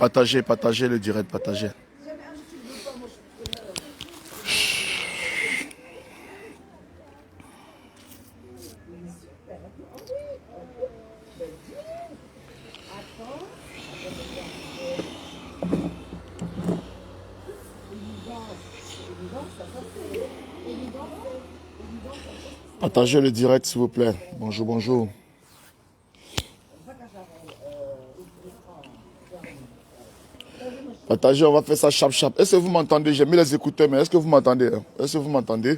Partagez, partagez le direct, partagez. Partagez le direct, s'il vous plaît. Bonjour, bonjour. Partagez, on va faire ça chap chap. Est-ce que vous m'entendez? J'ai mis les écouteurs, mais est-ce que vous m'entendez? Est-ce que vous m'entendez?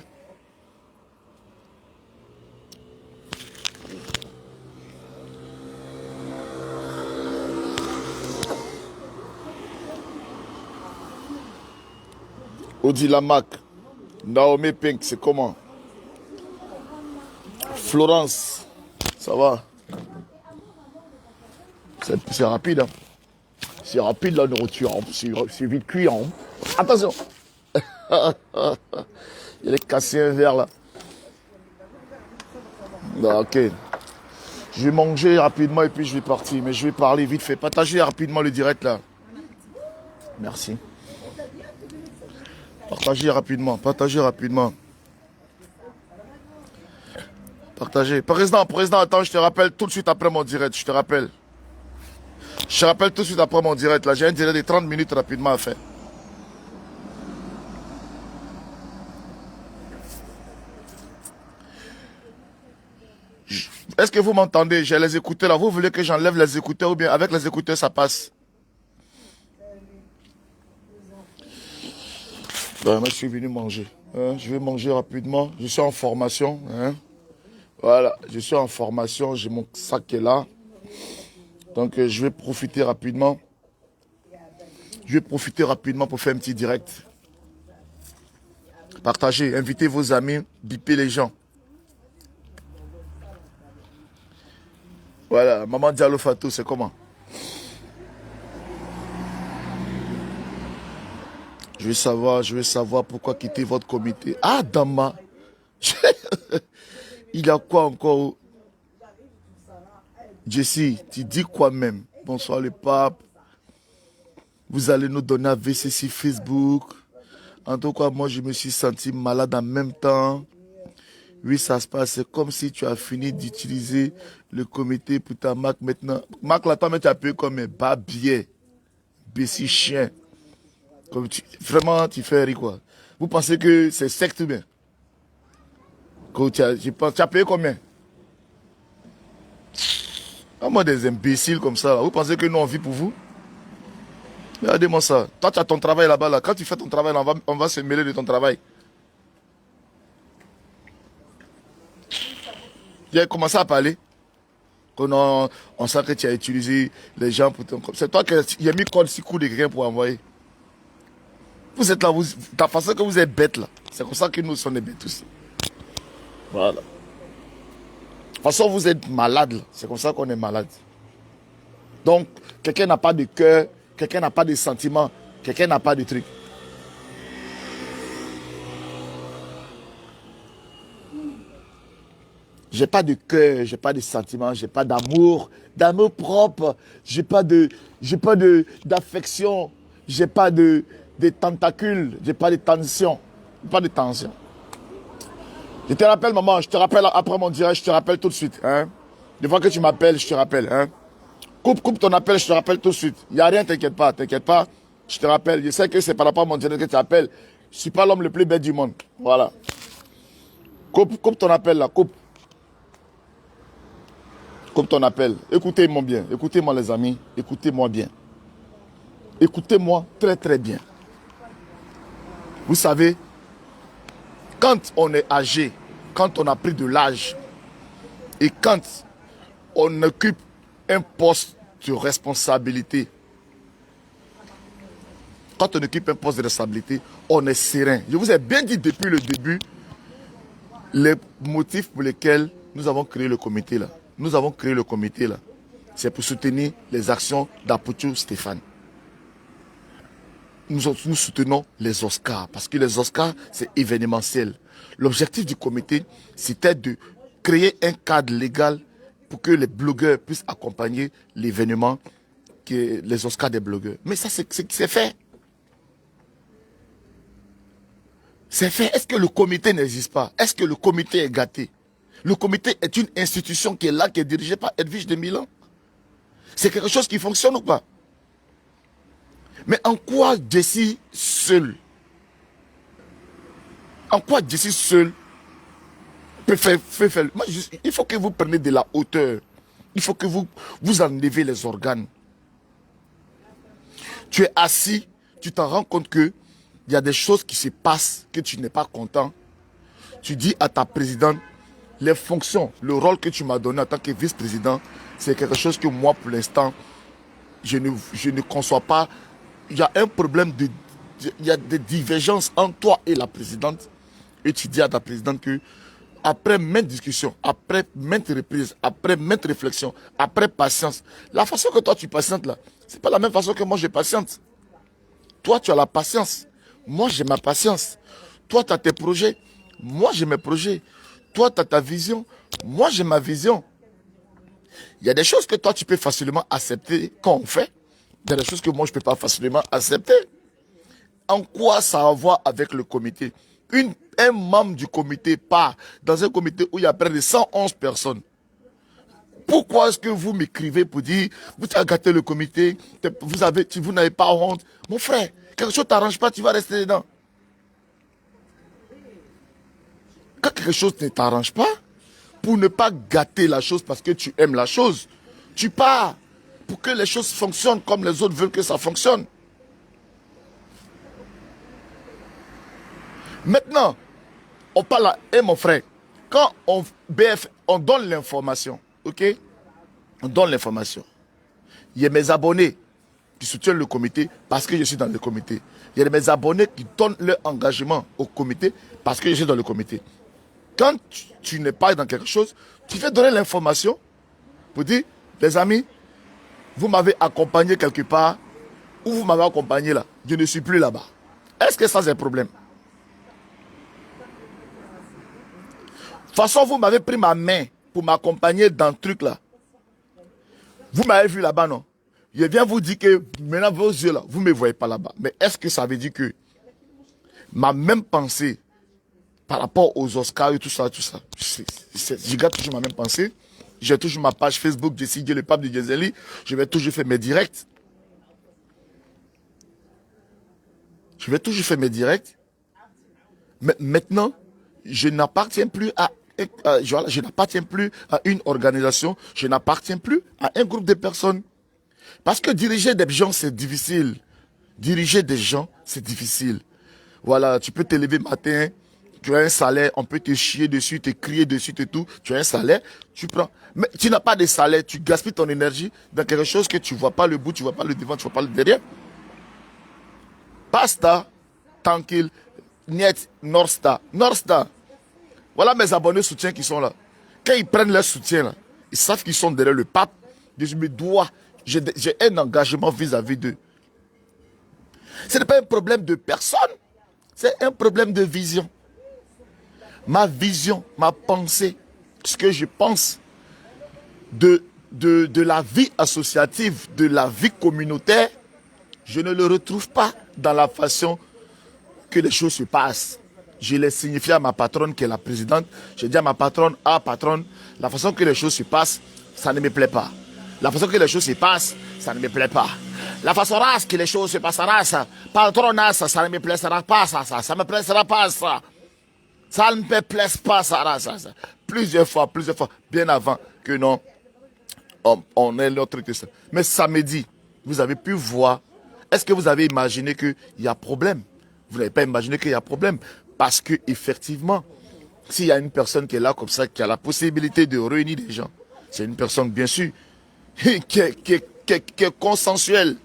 Audi Lamac, Naomi Pink, c'est comment? Florence, ça va? C'est rapide, hein? C'est rapide la nourriture, hein? C'est vite cuit, hein? Attention! Il est cassé un verre là. Ah, ok. Je vais manger rapidement et puis je vais partir. Mais je vais parler vite fait. Partagez rapidement le direct là. Merci. Partagez rapidement. Partagez rapidement. Partagez. Président, attends, je te rappelle tout de suite après mon direct. Je te rappelle. Je te rappelle tout de suite après mon direct là. J'ai un direct de 30 minutes rapidement à faire. Est-ce que vous m'entendez? J'ai les écouteurs là. Vous voulez que j'enlève les écouteurs ou bien avec les écouteurs ça passe? Ben, moi je suis venu manger. Hein? Je vais manger rapidement. Je suis en formation. Hein? Voilà, je suis en formation. J'ai mon sac qui est là. Donc je vais profiter rapidement. Je vais profiter rapidement pour faire un petit direct. Partagez, invitez vos amis, bipez les gens. Voilà, Maman Diallo Fatou, c'est comment? Je veux savoir pourquoi quitter votre comité. Ah, Dama. Il y a quoi encore? Jessie, tu dis quoi même? Bonsoir le pape. Vous allez nous donner un VCC Facebook. En tout cas, moi, je me suis senti malade en même temps. Oui, ça se passe. C'est comme si tu as fini d'utiliser le comité pour ta Mac maintenant. Mac, là, tu as payé comme un babier. Bessie chien. Comme vraiment, tu fais rire, quoi. Vous pensez que c'est secte ou bien? Tu as payé combien? Ah, moi, des imbéciles comme ça. Là. Vous pensez que nous, on vit pour vous? Regardez-moi ça. Toi, tu as ton travail là-bas. Là. Quand tu fais ton travail, là, on va se mêler de ton travail. Tu as commencé à parler. On sent que tu as utilisé les gens pour ton... C'est toi qui as mis code 6 coups de quelqu'un pour envoyer. Vous êtes là, ta façon que vous êtes bête là. C'est comme ça que nous sommes des bêtes aussi. Voilà. De toute façon, vous êtes malade là. C'est comme ça qu'on est malade. Donc, quelqu'un n'a pas de cœur, quelqu'un n'a pas de sentiments, quelqu'un n'a pas de truc. J'ai pas de cœur, j'ai pas de sentiments, j'ai pas d'amour propre, j'ai pas d'affection, j'ai pas de tentacules, j'ai pas de tension, pas de tension. Je te rappelle maman, je te rappelle après mon direct, je te rappelle tout de suite, hein. Des fois que tu m'appelles, je te rappelle, hein. Coupe ton appel, je te rappelle tout de suite. Il n'y a rien, t'inquiète pas, je te rappelle. Je sais que c'est par rapport à mon direct que tu appelles. Je suis pas l'homme le plus bête du monde. Voilà. Coupe ton appel là, coupe. Comme ton appel. Écoutez-moi bien. Écoutez-moi les amis. Écoutez-moi bien. Écoutez-moi très très bien. Vous savez, quand on est âgé, quand on a pris de l'âge et quand on occupe un poste de responsabilité, quand on occupe un poste de responsabilité, on est serein. Je vous ai bien dit depuis le début les motifs pour lesquels nous avons créé le comité là. Nous avons créé le comité là. C'est pour soutenir les actions d'Aputu Stéphane. Nous soutenons les Oscars parce que les Oscars, c'est événementiel. L'objectif du comité, c'était de créer un cadre légal pour que les blogueurs puissent accompagner l'événement que les Oscars des blogueurs. Mais ça, c'est fait. C'est fait. Est-ce que le comité n'existe pas? Est-ce que le comité est gâté? Le comité est une institution qui est là, qui est dirigée par Edwige de Milan. C'est quelque chose qui fonctionne ou pas? Mais en quoi Jessie seul? En quoi Jessie seul peut faire... Moi, il faut que vous preniez de la hauteur. Il faut que vous enlevez les organes. Tu es assis, tu t'en rends compte que il y a des choses qui se passent, que tu n'es pas content. Tu dis à ta présidente, les fonctions, le rôle que tu m'as donné en tant que vice-président, c'est quelque chose que moi, pour l'instant, je ne conçois pas. Il y a un problème il y a des divergences entre toi et la présidente. Et tu dis à ta présidente que, après maintes discussions, après maintes reprises, après maintes réflexions, après patience, la façon que toi tu patientes là, c'est pas la même façon que moi je patiente. Toi tu as la patience, moi j'ai ma patience. Toi tu as tes projets, moi j'ai mes projets. Toi tu as ta vision, moi j'ai ma vision. Il y a des choses que toi tu peux facilement accepter quand on fait. Il y a des choses que moi je ne peux pas facilement accepter. En quoi ça a à voir avec le comité? Un membre du comité part dans un comité où il y a près de 111 personnes. Pourquoi est-ce que vous m'écrivez pour dire vous avez gâté le comité, vous n'avez pas honte? Mon frère, quelque chose ne t'arrange pas, tu vas rester dedans. Quand quelque chose ne t'arrange pas, pour ne pas gâter la chose parce que tu aimes la chose, tu pars pour que les choses fonctionnent comme les autres veulent que ça fonctionne. Maintenant, on parle à... Et mon frère, quand on donne l'information, ok? On donne l'information. Il y a mes abonnés qui soutiennent le comité parce que je suis dans le comité. Il y a mes abonnés qui donnent leur engagement au comité parce que je suis dans le comité. Quand tu n'es pas dans quelque chose, tu fais donner l'information pour dire, les amis, vous m'avez accompagné quelque part, ou vous m'avez accompagné là, je ne suis plus là-bas. Est-ce que ça c'est un problème? De toute façon, vous m'avez pris ma main pour m'accompagner dans le truc là. Vous m'avez vu là-bas, non? Je viens vous dire que maintenant vos yeux là, vous ne me voyez pas là-bas. Mais est-ce que ça veut dire que ma même pensée par rapport aux Oscars et tout ça, je garde toujours ma même pensée. J'ai toujours ma page Facebook, Jessie Dieu, le pape de Jezeli. Je vais toujours faire mes directs. Je vais toujours faire mes directs. Mais maintenant, je n'appartiens plus à je n'appartiens plus à une organisation, je n'appartiens plus à un groupe de personnes. Parce que diriger des gens, c'est difficile. Diriger des gens, c'est difficile. Voilà, tu peux te lever matin, tu as un salaire, on peut te chier dessus, te crier dessus et tout. Tu as un salaire, tu prends. Mais tu n'as pas de salaire, tu gaspilles ton énergie dans quelque chose que tu ne vois pas le bout, tu ne vois pas le devant, tu ne vois pas le derrière. Pasta, tranquille, niet, North Star. Voilà mes abonnés soutiens qui sont là. Quand ils prennent leur soutien, là, ils savent qu'ils sont derrière le pape. Je me dois, j'ai un engagement vis-à-vis d'eux. Ce n'est pas un problème de personne, c'est un problème de vision. Ma vision, ma pensée, ce que je pense de la vie associative, de la vie communautaire, je ne le retrouve pas dans la façon que les choses se passent. Je l'ai signifié à ma patronne qui est la présidente. J'ai dit à ma patronne, patronne, la façon que les choses se passent, ça ne me plaît pas. La façon que les choses se passent, ça ne me plaît pas. La façon race que les choses se passeront, ça, patronne, ça ne me plaisera pas, ça ne me plaisera pas, ça. Ça ne me plaise pas, ça. Plusieurs fois, bien avant que non, on ait l'autre question. Mais samedi, vous avez pu voir, est-ce que vous avez imaginé qu'il y a problème? Vous n'avez pas imaginé qu'il y a problème. Parce que effectivement, s'il y a une personne qui est là comme ça, qui a la possibilité de réunir des gens, c'est une personne bien sûr qui est consensuelle.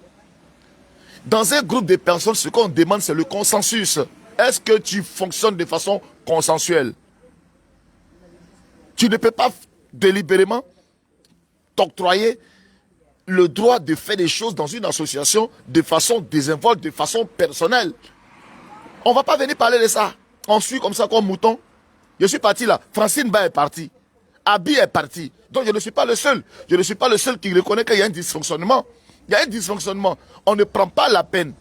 Dans un groupe de personnes, ce qu'on demande, c'est le consensus. Est-ce que tu fonctionnes de façon consensuelle? Tu ne peux pas délibérément t'octroyer le droit de faire des choses dans une association de façon désinvolte, de façon personnelle. On ne va pas venir parler de ça. On suit comme ça, comme mouton. Je suis parti là. Francine Ba est partie. Abi est parti. Donc je ne suis pas le seul. Je ne suis pas le seul qui reconnaît qu'il y a un dysfonctionnement. Il y a un dysfonctionnement. On ne prend pas la peine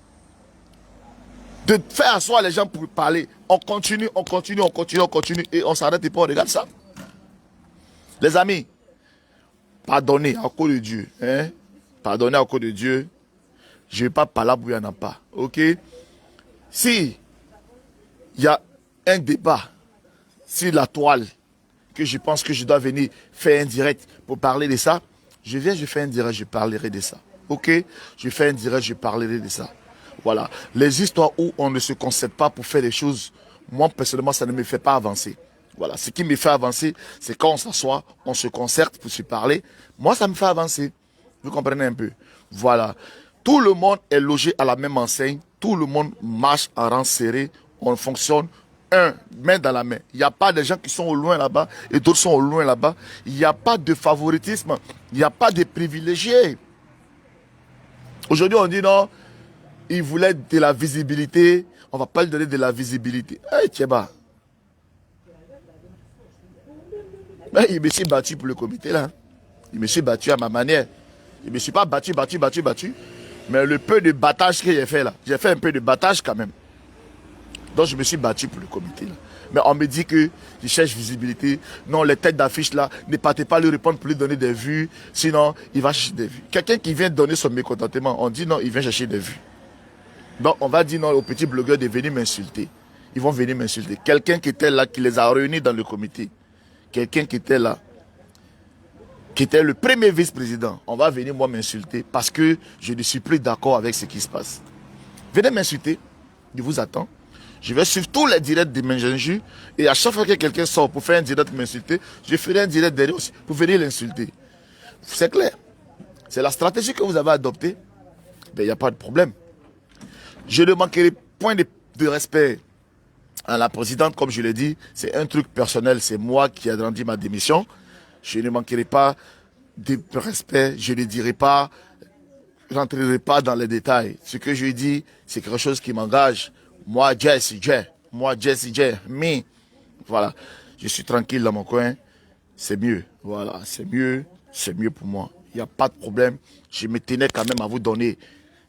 de faire asseoir les gens pour parler. On continue, on continue, on continue, on continue et on s'arrête et puis on regarde ça. Les amis, pardonnez à cause de Dieu. Hein? Pardonnez à cause de Dieu. Je ne vais pas parler où il n'y en a pas. Ok? Si il y a un débat sur la toile, que je pense que je dois venir faire un direct pour parler de ça, je viens, je fais un direct, je parlerai de ça. Ok? Je fais un direct, je parlerai de ça. Voilà. Les histoires où on ne se concède pas pour faire des choses, moi personnellement, ça ne me fait pas avancer. Voilà. Ce qui me fait avancer, c'est quand on s'assoit, on se concerte pour se parler. Moi, ça me fait avancer. Vous comprenez un peu? Voilà. Tout le monde est logé à la même enseigne. Tout le monde marche en rang serré. On fonctionne main dans la main. Il n'y a pas de gens qui sont au loin là-bas et d'autres sont au loin là-bas. Il n'y a pas de favoritisme. Il n'y a pas de privilégiés. Aujourd'hui, on dit non, il voulait de la visibilité. On ne va pas lui donner de la visibilité. Hey, Tcheba. Il me s'est battu pour le comité là. Il me s'est battu à ma manière. Je ne me suis pas battu. Mais le peu de battage que j'ai fait là, j'ai fait un peu de battage quand même. Donc je me suis battu pour le comité là. Mais on me dit que je cherche visibilité. Non, les têtes d'affiche là, ne partez pas lui répondre pour lui donner des vues. Sinon, il va chercher des vues. Quelqu'un qui vient donner son mécontentement, on dit non, il vient chercher des vues. Donc on va dire non aux petits blogueurs de venir m'insulter. Ils vont venir m'insulter. Quelqu'un qui était là, qui les a réunis dans le comité. Quelqu'un qui était là, qui était le premier vice-président, on va venir moi m'insulter parce que je ne suis plus d'accord avec ce qui se passe. Venez m'insulter, je vous attends. Je vais suivre tous les directs de Mengenju et à chaque fois que quelqu'un sort pour faire un direct pour m'insulter, je ferai un direct derrière aussi pour venir l'insulter. C'est clair. C'est la stratégie que vous avez adoptée. Ben, il n'y a pas de problème. Je ne manquerai point de respect à la présidente, comme je l'ai dit. C'est un truc personnel, c'est moi qui ai rendu ma démission. Je ne manquerai pas de respect, je ne dirai pas, je n'entrerai pas dans les détails. Ce que je dis, c'est quelque chose qui m'engage. Moi, Jesse J. Me. Voilà. Je suis tranquille dans mon coin. C'est mieux. Voilà. C'est mieux pour moi. Il n'y a pas de problème. Je me tenais quand même à vous donner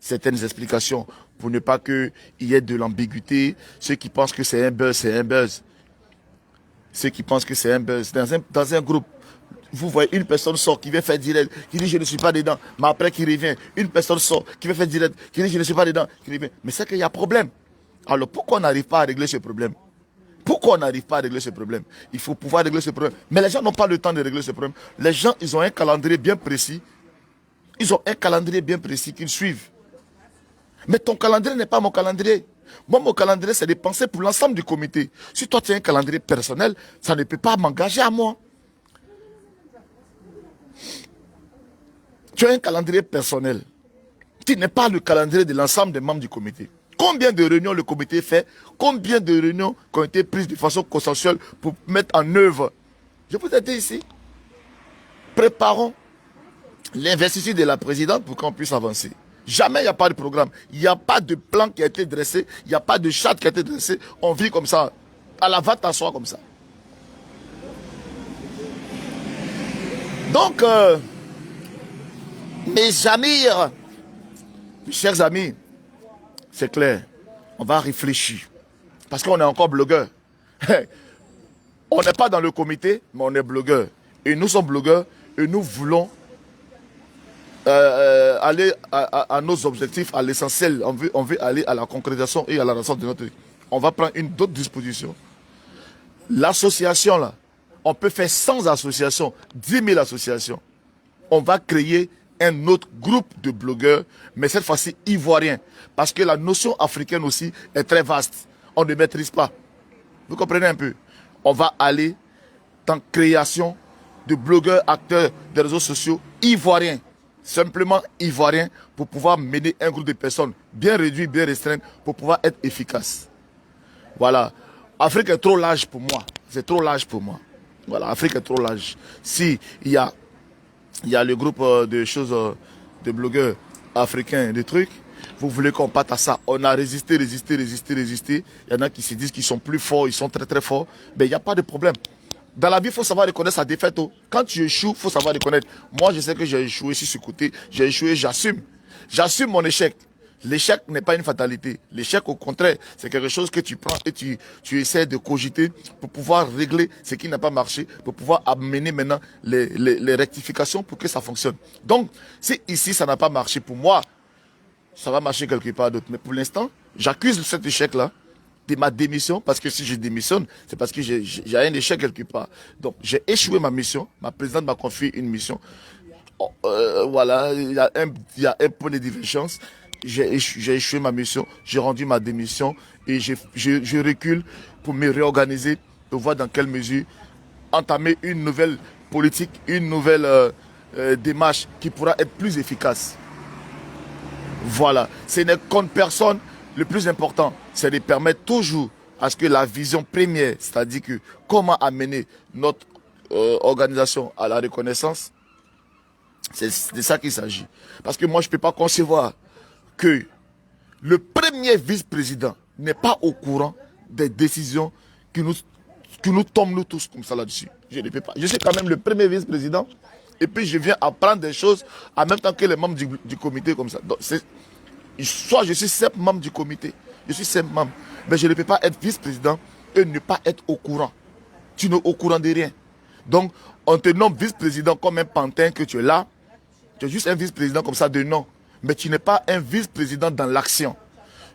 certaines explications pour ne pas qu'il y ait de l'ambiguïté. Ceux qui pensent que c'est un buzz, c'est un buzz. Ceux qui pensent que c'est un buzz. Dans un groupe, vous voyez une personne sort qui vient faire direct, qui dit je ne suis pas dedans, mais après qui revient. Une personne sort qui vient faire direct, qui dit je ne suis pas dedans, qui revient. Mais c'est qu'il y a problème. Alors pourquoi on n'arrive pas à régler ce problème? Pourquoi on n'arrive pas à régler ce problème? Il faut pouvoir régler ce problème. Mais les gens n'ont pas le temps de régler ce problème. Les gens, ils ont un calendrier bien précis. Ils ont un calendrier bien précis qu'ils suivent. Mais ton calendrier n'est pas mon calendrier. Moi, mon calendrier, c'est des pensées pour l'ensemble du comité. Si toi, tu as un calendrier personnel, ça ne peut pas m'engager à moi. Tu as un calendrier personnel qui n'est pas le calendrier de l'ensemble des membres du comité. Combien de réunions le comité fait? Combien de réunions qui ont été prises de façon consensuelle pour mettre en œuvre? Je vous ai dit ici, préparons l'investiture de la présidente pour qu'on puisse avancer. Jamais il n'y a pas de programme. Il n'y a pas de plan qui a été dressé. Il n'y a pas de charte qui a été dressée. On vit comme ça. À la va t'asseoir comme ça. Donc, mes amis, mes chers amis, c'est clair, on va réfléchir. Parce qu'on est encore blogueur. On n'est pas dans le comité, mais on est blogueur. Et nous sommes blogueurs et nous voulons aller à nos objectifs, à l'essentiel. On veut aller à la concrétisation et à la raison de notre... On va prendre d'autres dispositions. L'association, là, on peut faire 100 associations, 10 000 associations. On va créer un autre groupe de blogueurs, mais cette fois-ci ivoiriens. Parce que la notion africaine aussi est très vaste. On ne maîtrise pas. Vous comprenez un peu? On va aller dans création de blogueurs, acteurs des réseaux sociaux ivoiriens. Simplement ivoiriens pour pouvoir mener un groupe de personnes bien réduit, bien restreint, pour pouvoir être efficace. Voilà. Afrique est trop large pour moi. C'est trop large pour moi. Voilà, Afrique est trop large. Si il y a le groupe de choses, de blogueurs africains, des trucs, vous voulez qu'on parte à ça. On a résisté. Il y en a qui se disent qu'ils sont plus forts, ils sont très très forts. Mais il n'y a pas de problème. Dans la vie, il faut savoir reconnaître sa défaite. Quand tu échoues, il faut savoir reconnaître. Moi, je sais que j'ai échoué sur ce côté. J'ai échoué, j'assume. J'assume mon échec. L'échec n'est pas une fatalité. L'échec, au contraire, c'est quelque chose que tu prends et tu essaies de cogiter pour pouvoir régler ce qui n'a pas marché, pour pouvoir amener maintenant les rectifications pour que ça fonctionne. Donc, si ici, ça n'a pas marché pour moi, ça va marcher quelque part d'autre. Mais pour l'instant, j'accuse cet échec-là de ma démission, parce que si je démissionne, c'est parce que j'ai un échec quelque part. Donc, j'ai échoué ma mission. Ma présidente m'a confié une mission. Voilà, il y a un point de divergence. J'ai échoué ma mission, j'ai rendu ma démission et je recule pour me réorganiser, pour voir dans quelle mesure entamer une nouvelle politique, une nouvelle démarche qui pourra être plus efficace. Voilà, ce n'est contre personne. Le plus important, c'est de permettre toujours à ce que la vision première, c'est-à-dire que comment amener notre organisation à la reconnaissance, c'est de ça qu'il s'agit. Parce que moi, je ne peux pas concevoir que le premier vice-président n'est pas au courant des décisions qui nous tombent nous tous comme ça là-dessus. Je ne peux pas. Je suis quand même le premier vice-président et puis je viens apprendre des choses en même temps que les membres du comité comme ça. Donc, soit je suis simple membre du comité, je suis simple membre, mais je ne peux pas être vice-président et ne pas être au courant. Tu n'es au courant de rien. Donc, on te nomme vice-président comme un pantin que tu es là. Tu es juste un vice-président comme ça de nom. Mais tu n'es pas un vice-président dans l'action.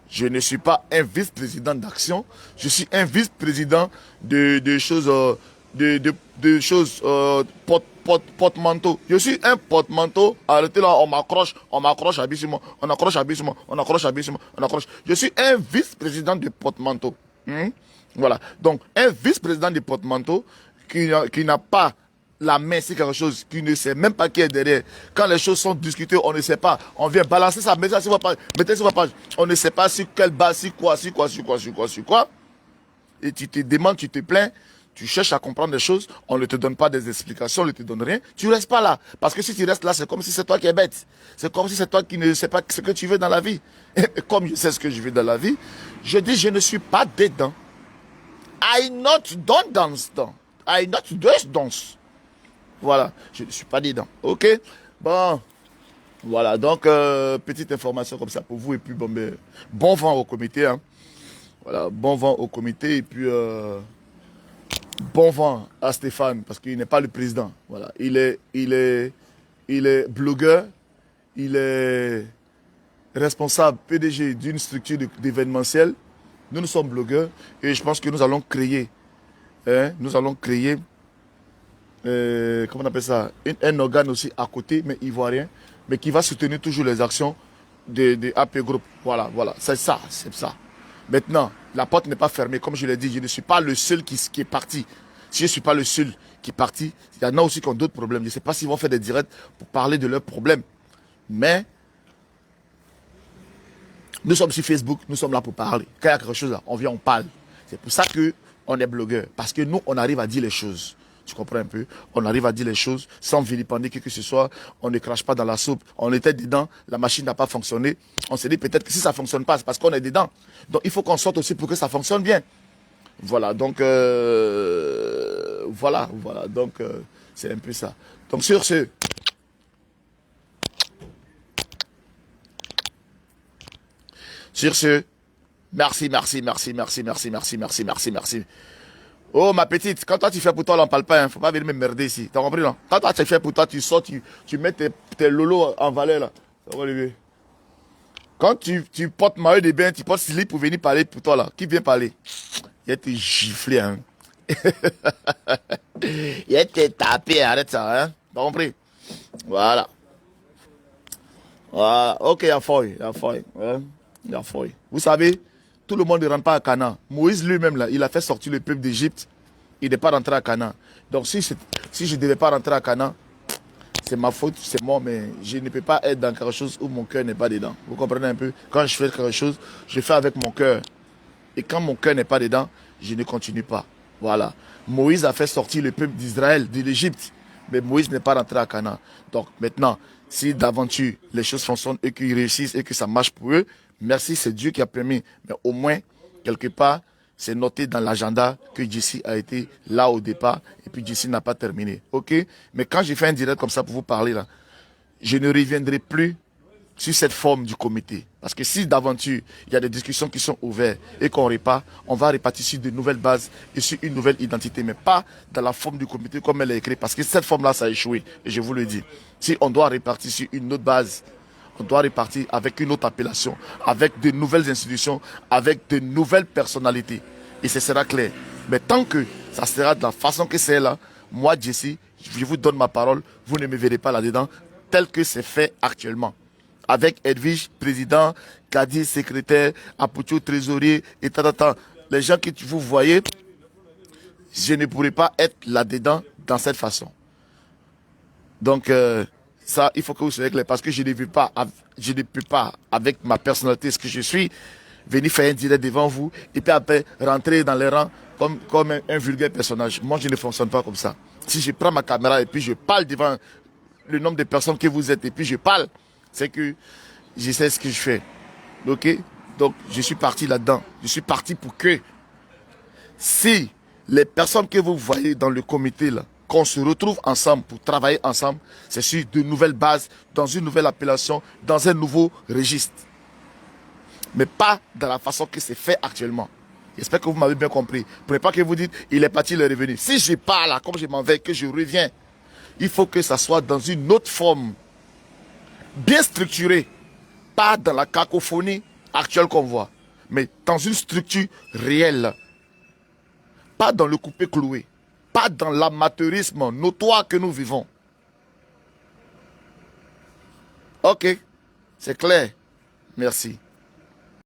Je ne suis pas un vice-président d'action. Je suis un vice-président de choses, de choses porte-manteau. Je suis un porte-manteau. Arrêtez là, on m'accroche abyssément, on accroche abyssément, on accroche abyssément, on accroche. Je suis un vice-président de porte-manteau. Voilà. Donc, un vice-président de porte-manteau qui n'a pas la main, c'est quelque chose qui ne sait même pas qui est derrière. Quand les choses sont discutées, on ne sait pas. On vient balancer ça, mettez ça sur votre page, mettez sur votre page. On ne sait pas sur quelle base, sur quoi. Et tu te demandes, tu te plains, tu cherches à comprendre des choses, on ne te donne pas des explications, on ne te donne rien. Tu ne restes pas là. Parce que si tu restes là, c'est comme si c'est toi qui es bête. C'est comme si c'est toi qui ne sais pas ce que tu veux dans la vie. Et comme je sais ce que je veux dans la vie, je dis, je ne suis pas dedans. I not dance. I not dance. Voilà, je ne suis pas dedans. Ok? Bon, voilà, donc, petite information comme ça pour vous. Et puis, bon vent au comité. Hein. Voilà, bon vent au comité. Et puis, bon vent à Stéphane, parce qu'il n'est pas le président. Voilà, il est blogueur, il est responsable PDG d'une structure d'événementiel. Nous sommes blogueurs et je pense que nous allons créer comment on appelle ça, un organe aussi à côté, mais ivoirien, mais qui va soutenir toujours les actions de AP Group. Voilà, c'est ça. Maintenant, la porte n'est pas fermée. Comme je l'ai dit, je ne suis pas le seul qui est parti. Si je ne suis pas le seul qui est parti, il y en a aussi qui ont d'autres problèmes. Je ne sais pas s'ils vont faire des directs pour parler de leurs problèmes. Mais nous sommes sur Facebook, nous sommes là pour parler. Quand il y a quelque chose là, on vient, on parle. C'est pour ça qu'on est blogueur. Parce que nous, on arrive à dire les choses. Tu comprends un peu? On arrive à dire les choses sans vilipender qui que ce soit. On ne crache pas dans la soupe. On était dedans, la machine n'a pas fonctionné. On s'est dit peut-être que si ça ne fonctionne pas, c'est parce qu'on est dedans. Donc il faut qu'on sorte aussi pour que ça fonctionne bien. Voilà, donc voilà. Donc c'est un peu ça. Donc sur ce, merci. Oh, ma petite, quand toi tu fais pour toi, on ne parle pas, hein. Faut pas venir me merder ici. T'as compris, non? Quand toi tu fais pour toi, tu sors, tu mets tes lolos en valeur, là. Ça va, Olivier. Quand tu portes maillot de bain, tu portes slip pour venir parler pour toi, là. Qui vient parler? Il a été giflé, hein. Il a été tapé, arrête ça, hein. T'as compris? Voilà. Voilà. Ok, il y a feuille. Vous savez, tout le monde ne rentre pas à Canaan. Moïse lui-même, là, il a fait sortir le peuple d'Égypte. Il n'est pas rentré à Canaan. Donc, si je ne devais pas rentrer à Canaan, c'est ma faute, c'est moi, mais je ne peux pas être dans quelque chose où mon cœur n'est pas dedans. Vous comprenez un peu? Quand je fais quelque chose, je fais avec mon cœur. Et quand mon cœur n'est pas dedans, je ne continue pas. Voilà. Moïse a fait sortir le peuple d'Israël de l'Égypte. Mais Moïse n'est pas rentré à Canaan. Donc, maintenant, si d'aventure les choses fonctionnent et qu'ils réussissent et que ça marche pour eux, merci, c'est Dieu qui a permis. Mais au moins, quelque part, c'est noté dans l'agenda que Jesse a été là au départ et puis Jesse n'a pas terminé. Ok? Mais quand j'ai fait un direct comme ça pour vous parler là, je ne reviendrai plus sur cette forme du comité. Parce que si d'aventure, il y a des discussions qui sont ouvertes et qu'on répart, on va répartir sur de nouvelles bases et sur une nouvelle identité, mais pas dans la forme du comité comme elle est écrite. Parce que cette forme-là, ça a échoué. Et je vous le dis. Si on doit répartir sur une autre base, on doit répartir avec une autre appellation, avec de nouvelles institutions, avec de nouvelles personnalités. Et ce sera clair. Mais tant que ça sera de la façon que c'est là, moi, Jesse, je vous donne ma parole, vous ne me verrez pas là-dedans, tel que c'est fait actuellement. Avec Edwige, président, Kadi, secrétaire, Apucho, trésorier, et tata. Les gens que vous voyez, je ne pourrais pas être là-dedans dans cette façon. Donc, ça, il faut que vous soyez clair, parce que je ne peux pas, avec ma personnalité, ce que je suis, venir faire un direct devant vous, et puis après, rentrer dans les rangs comme un vulgaire personnage. Moi, je ne fonctionne pas comme ça. Si je prends ma caméra et puis je parle devant le nombre de personnes que vous êtes, et puis je parle, c'est que je sais ce que je fais. Ok? Donc, je suis parti là-dedans. Je suis parti pour que, si les personnes que vous voyez dans le comité, là, qu'on se retrouve ensemble pour travailler ensemble, c'est sur de nouvelles bases, dans une nouvelle appellation, dans un nouveau registre. Mais pas dans la façon que c'est fait actuellement. J'espère que vous m'avez bien compris. Pour ne pas que vous dites, il est parti, il est revenu. Si je pars là, comme je m'en vais, que je reviens, il faut que ça soit dans une autre forme, bien structurée, pas dans la cacophonie actuelle qu'on voit, mais dans une structure réelle, pas dans le coupé-cloué, pas dans l'amateurisme notoire que nous vivons. Ok, c'est clair. Merci.